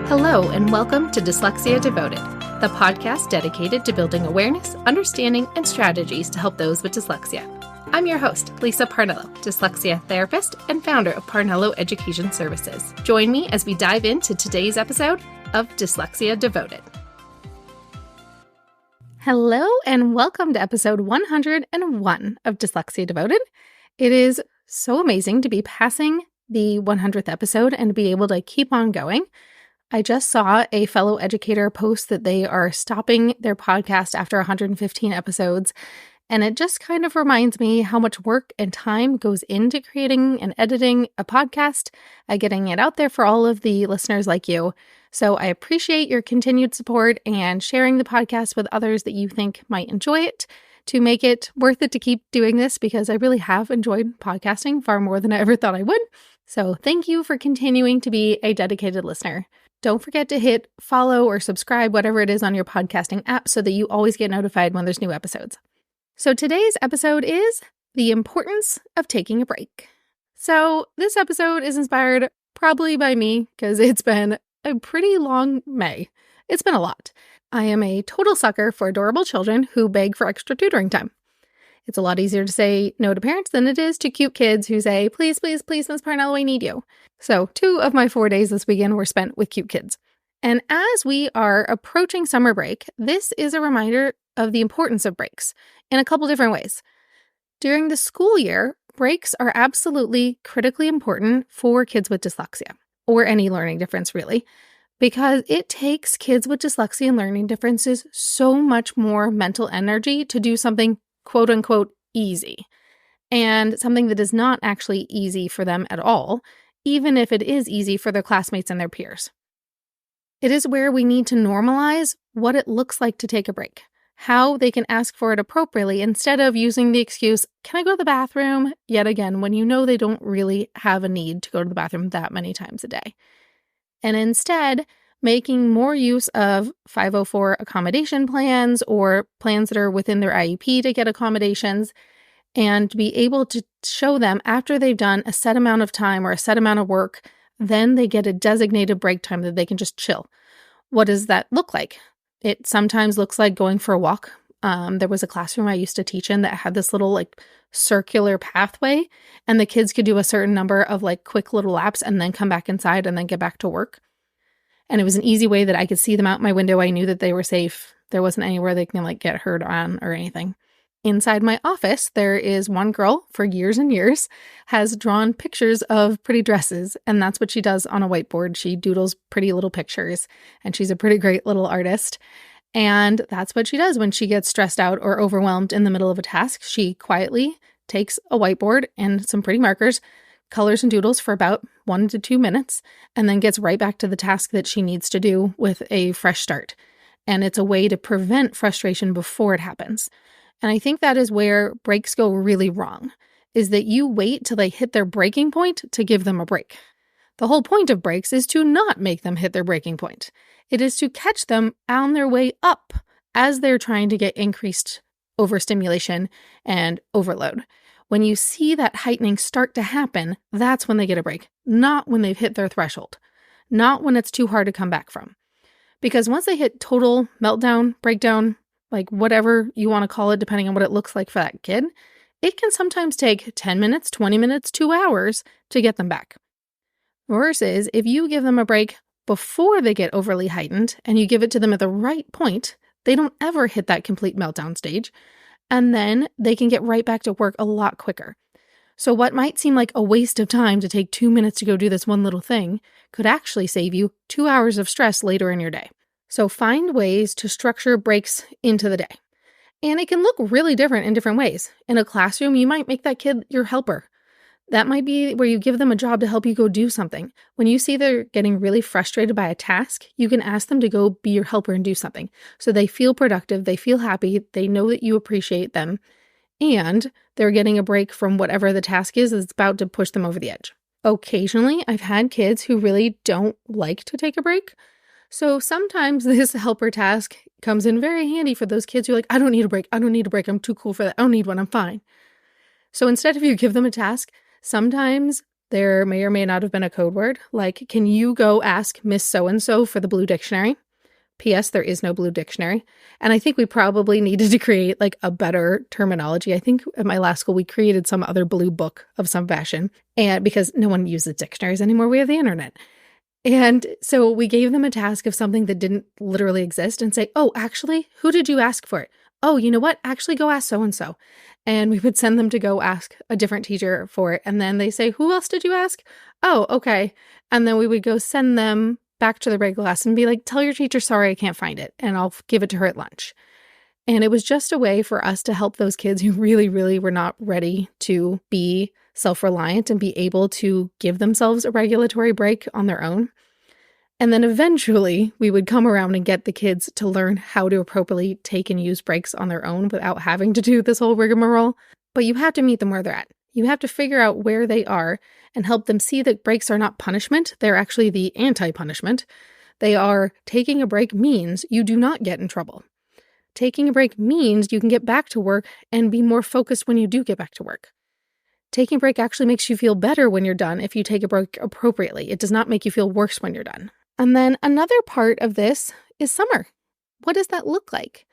Hello, and welcome to Dyslexia Devoted, the podcast dedicated to building awareness, understanding, and strategies to help those with dyslexia. I'm your host, Lisa Parnello, dyslexia therapist and founder of Parnello Education Services. Join me as we dive into today's episode of Dyslexia Devoted. Hello, and welcome to episode 101 of Dyslexia Devoted. It is so amazing to be passing the 100th episode and to be able to keep on going. I just saw a fellow educator post that they are stopping their podcast after 115 episodes, and it just kind of reminds me how much work and time goes into creating and editing a podcast, getting it out there for all of the listeners like you. So I appreciate your continued support and sharing the podcast with others that you think might enjoy it to make it worth it to keep doing this, because I really have enjoyed podcasting far more than I ever thought I would. So thank you for continuing to be a dedicated listener. Don't forget to hit follow or subscribe, whatever it is on your podcasting app, so that you always get notified when there's new episodes. So today's episode is the importance of taking a break. So this episode is inspired probably by me because it's been a pretty long May. It's been a lot. I am a total sucker for adorable children who beg for extra tutoring time. It's a lot easier to say no to parents than it is to cute kids who say, please, please, please, Ms. Parnello, I need you. So 2 of my 4 days this weekend were spent with cute kids. And as we are approaching summer break, this is a reminder of the importance of breaks in a couple different ways. During the school year, breaks are absolutely critically important for kids with dyslexia, or any learning difference really, because it takes kids with dyslexia and learning differences so much more mental energy to do something quote unquote easy, and something that is not actually easy for them at all, even if it is easy for their classmates and their peers. It is where we need to normalize what it looks like to take a break, how they can ask for it appropriately instead of using the excuse, can I go to the bathroom? Yet again, when you know they don't really have a need to go to the bathroom that many times a day. And instead, making more use of 504 accommodation plans or plans that are within their IEP to get accommodations, and be able to show them after they've done a set amount of time or a set amount of work, then they get a designated break time that they can just chill. What does that look like? It sometimes looks like going for a walk. There was a classroom I used to teach in that had this little circular pathway, and the kids could do a certain number of quick little laps and then come back inside and then get back to work. And it was an easy way that I could see them out my window. I knew that they were safe. There wasn't anywhere they can get hurt on or anything. Inside my office, there is one girl for years and years has drawn pictures of pretty dresses, and that's what she does on a whiteboard. She doodles pretty little pictures, and she's a pretty great little artist. And that's what she does when she gets stressed out or overwhelmed in the middle of a task. She quietly takes a whiteboard and some pretty markers, colors and doodles for about 1 to 2 minutes, and then gets right back to the task that she needs to do with a fresh start. And it's a way to prevent frustration before it happens. And I think that is where breaks go really wrong, is that you wait till they hit their breaking point to give them a break. The whole point of breaks is to not make them hit their breaking point. It is to catch them on their way up as they're trying to get increased overstimulation and overload. When you see that heightening start to happen, that's when they get a break, not when they've hit their threshold, not when it's too hard to come back from. Because once they hit total meltdown, breakdown, whatever you want to call it, depending on what it looks like for that kid, it can sometimes take 10 minutes, 20 minutes, 2 hours to get them back. Versus if you give them a break before they get overly heightened and you give it to them at the right point, they don't ever hit that complete meltdown stage. And then they can get right back to work a lot quicker. So what might seem like a waste of time to take 2 minutes to go do this one little thing could actually save you 2 hours of stress later in your day. So find ways to structure breaks into the day. And it can look really different in different ways. In a classroom, you might make that kid your helper. That might be where you give them a job to help you go do something. When you see they're getting really frustrated by a task, you can ask them to go be your helper and do something. So they feel productive, they feel happy, they know that you appreciate them, and they're getting a break from whatever the task is that's about to push them over the edge. Occasionally, I've had kids who really don't like to take a break. So sometimes this helper task comes in very handy for those kids who are like, I don't need a break. I'm too cool for that. I don't need one. I'm fine. So instead of you give them a task, sometimes There may or may not have been a code word, like, can you go ask Miss So-and-so for the blue dictionary? P.S. There is no blue dictionary. And I think we probably needed to create like a better terminology. I think at my last school, we created some other blue book of some fashion. And because no one uses dictionaries anymore, we have the internet. And so we gave them a task of something that didn't literally exist and say, oh, actually, who did you ask for it? Oh, you know what? Actually, go ask so-and-so. And we would send them to go ask a different teacher for it. And then they say, who else did you ask? Oh, okay. And then we would go send them back to the regular class and be like, tell your teacher, sorry, I can't find it. And I'll give it to her at lunch. And it was just a way for us to help those kids who really, really were not ready to be self-reliant and be able to give themselves a regulatory break on their own. And then eventually we would come around and get the kids to learn how to appropriately take and use breaks on their own without having to do this whole rigmarole. But you have to meet them where they're at. You have to figure out where they are and help them see that breaks are not punishment. They're actually the anti-punishment. They are taking a break means you do not get in trouble. Taking a break means you can get back to work and be more focused when you do get back to work. Taking a break actually makes you feel better when you're done if you take a break appropriately. It does not make you feel worse when you're done. And then another part of this is summer. What does that look like?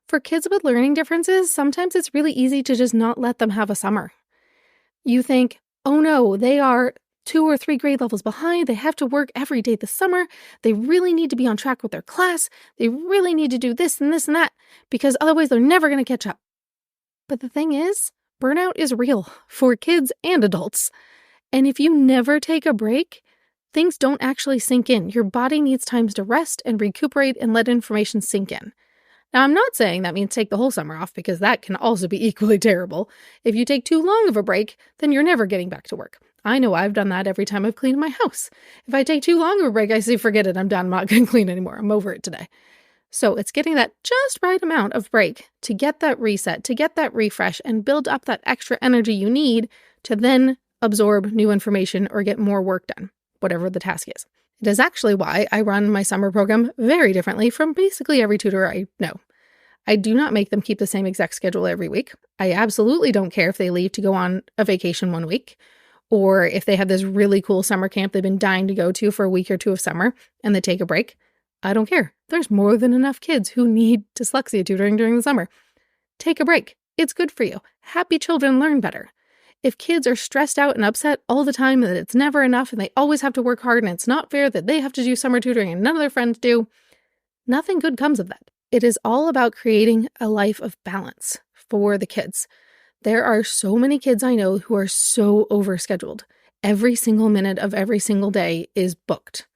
For kids with learning differences, sometimes it's really easy to just not let them have a summer. You think, oh no, they are 2 or 3 grade levels behind. They have to work every day this summer. They really need to be on track with their class. They really need to do this and this and that because otherwise they're never going to catch up. But the thing is, burnout is real for kids and adults. And if you never take a break, things don't actually sink in. Your body needs times to rest and recuperate and let information sink in. Now, I'm not saying that means take the whole summer off because that can also be equally terrible. If you take too long of a break, then you're never getting back to work. I know I've done that every time I've cleaned my house. If I take too long of a break, I say, forget it, I'm done, I'm not going to clean anymore. I'm over it today. So it's getting that just right amount of break to get that reset, to get that refresh, and build up that extra energy you need to then absorb new information or get more work done, whatever the task is. It is actually why I run my summer program very differently from basically every tutor I know. I do not make them keep the same exact schedule every week. I absolutely don't care if they leave to go on a vacation one week, or if they have this really cool summer camp they've been dying to go to for a week or two of summer and they take a break. I don't care. There's more than enough kids who need dyslexia tutoring during the summer. Take a break. It's good for you. Happy children learn better. If kids are stressed out and upset all the time that it's never enough and they always have to work hard and it's not fair that they have to do summer tutoring and none of their friends do, nothing good comes of that. It is all about creating a life of balance for the kids. There are so many kids I know who are so overscheduled. Every single minute of every single day is booked.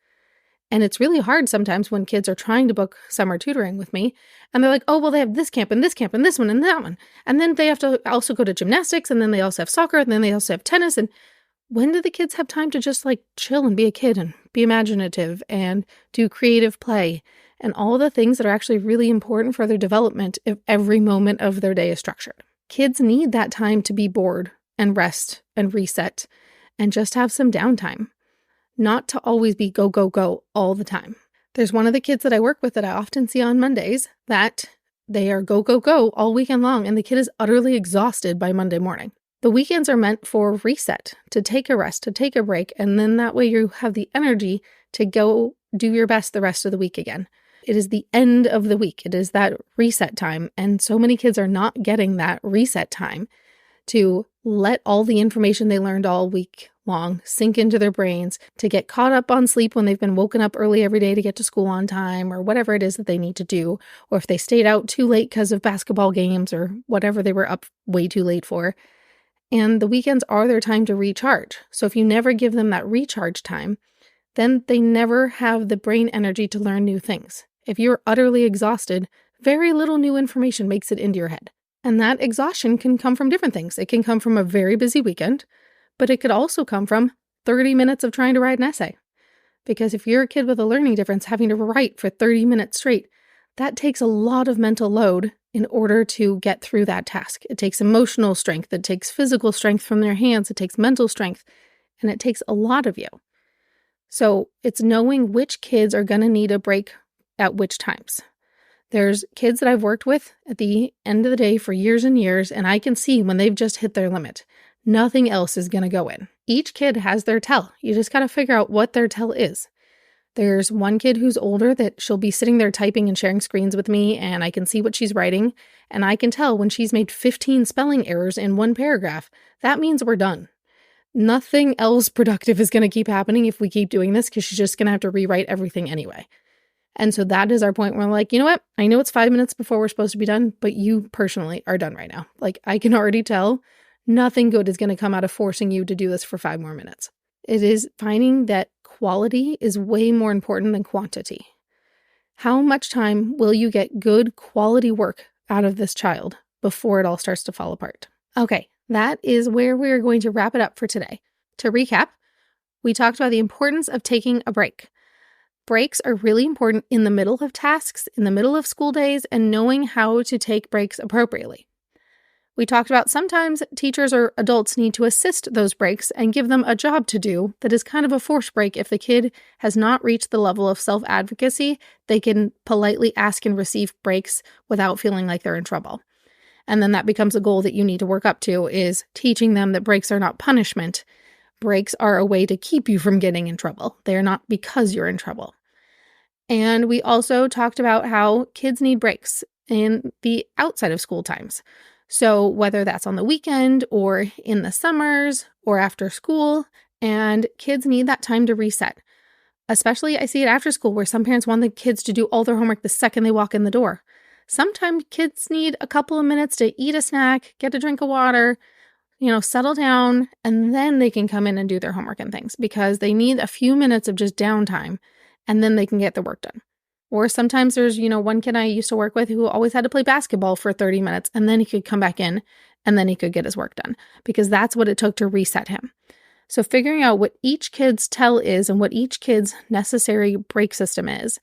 And it's really hard sometimes when kids are trying to book summer tutoring with me and they're like, oh, well, they have this camp and this camp and this one and that one. And then they have to also go to gymnastics and then they also have soccer and then they also have tennis. And when do the kids have time to just like chill and be a kid and be imaginative and do creative play and all the things that are actually really important for their development if every moment of their day is structured? Kids need that time to be bored and rest and reset and just have some downtime. Not to always be go, go, go all the time. There's one of the kids that I work with that I often see on Mondays that they are go, go, go all weekend long, and the kid is utterly exhausted by Monday morning. The weekends are meant for reset, to take a rest, to take a break, and then that way you have the energy to go do your best the rest of the week again. It is the end of the week. It is that reset time, and so many kids are not getting that reset time to let all the information they learned all week long sink into their brains, to get caught up on sleep when they've been woken up early every day to get to school on time or whatever it is that they need to do, or if they stayed out too late because of basketball games or whatever they were up way too late for. And the weekends are their time to recharge. So if you never give them that recharge time, then they never have the brain energy to learn new things. If you're utterly exhausted, very little new information makes it into your head. And that exhaustion can come from different things. It can come from a very busy weekend, but it could also come from 30 minutes of trying to write an essay. Because if you're a kid with a learning difference having to write for 30 minutes straight, that takes a lot of mental load in order to get through that task. It takes emotional strength, it takes physical strength from their hands, it takes mental strength, and it takes a lot of you. So it's knowing which kids are going to need a break at which times. There's kids that I've worked with at the end of the day for years and years, and I can see when they've just hit their limit. Nothing else is going to go in. Each kid has their tell. You just got to figure out what their tell is. There's one kid who's older that she'll be sitting there typing and sharing screens with me, and I can see what she's writing, and I can tell when she's made 15 spelling errors in one paragraph. That means we're done. Nothing else productive is going to keep happening if we keep doing this, because she's just going to have to rewrite everything anyway. And so that is our point where we're like, you know what? I know it's 5 minutes before we're supposed to be done, but you personally are done right now. Like, I can already tell nothing good is going to come out of forcing you to do this for 5 more minutes. It is finding that quality is way more important than quantity. How much time will you get good quality work out of this child before it all starts to fall apart? Okay, that is where we're going to wrap it up for today. To recap, we talked about the importance of taking a break. Breaks are really important in the middle of tasks, in the middle of school days, and knowing how to take breaks appropriately. We talked about sometimes teachers or adults need to assist those breaks and give them a job to do that is kind of a forced break. If the kid has not reached the level of self-advocacy, they can politely ask and receive breaks without feeling like they're in trouble. And then that becomes a goal that you need to work up to, is teaching them that breaks are not punishment. Breaks are a way to keep you from getting in trouble. They are not because you're in trouble. And we also talked about how kids need breaks in the outside of school times. So whether that's on the weekend or in the summers or after school, and kids need that time to reset. Especially I see it after school, where some parents want the kids to do all their homework the second they walk in the door. Sometimes kids need a couple of minutes to eat a snack, get a drink of water, settle down, and then they can come in and do their homework and things, because they need a few minutes of just downtime, and then they can get the work done. Or sometimes there's, one kid I used to work with who always had to play basketball for 30 minutes, and then he could come back in and then he could get his work done, because that's what it took to reset him. So figuring out what each kid's tell is and what each kid's necessary break system is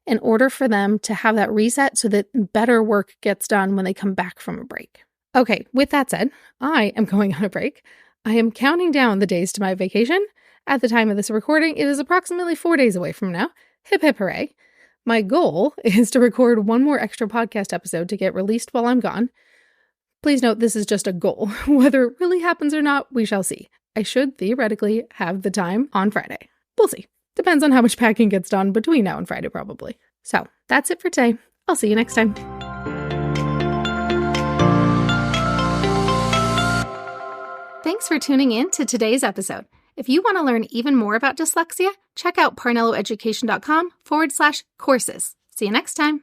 in order for them to have that reset so that better work gets done when they come back from a break. Okay, with that said, I am going on a break. I am counting down the days to my vacation. At the time of this recording, it is approximately 4 days away from now. Hip hip hooray. My goal is to record one more extra podcast episode to get released while I'm gone. Please note, this is just a goal. Whether it really happens or not, we shall see. I should theoretically have the time on Friday. We'll see. Depends on how much packing gets done between now and Friday, probably. So that's it for today. I'll see you next time. Thanks for tuning in to today's episode. If you want to learn even more about dyslexia, check out parnelloeducation.com/courses. See you next time.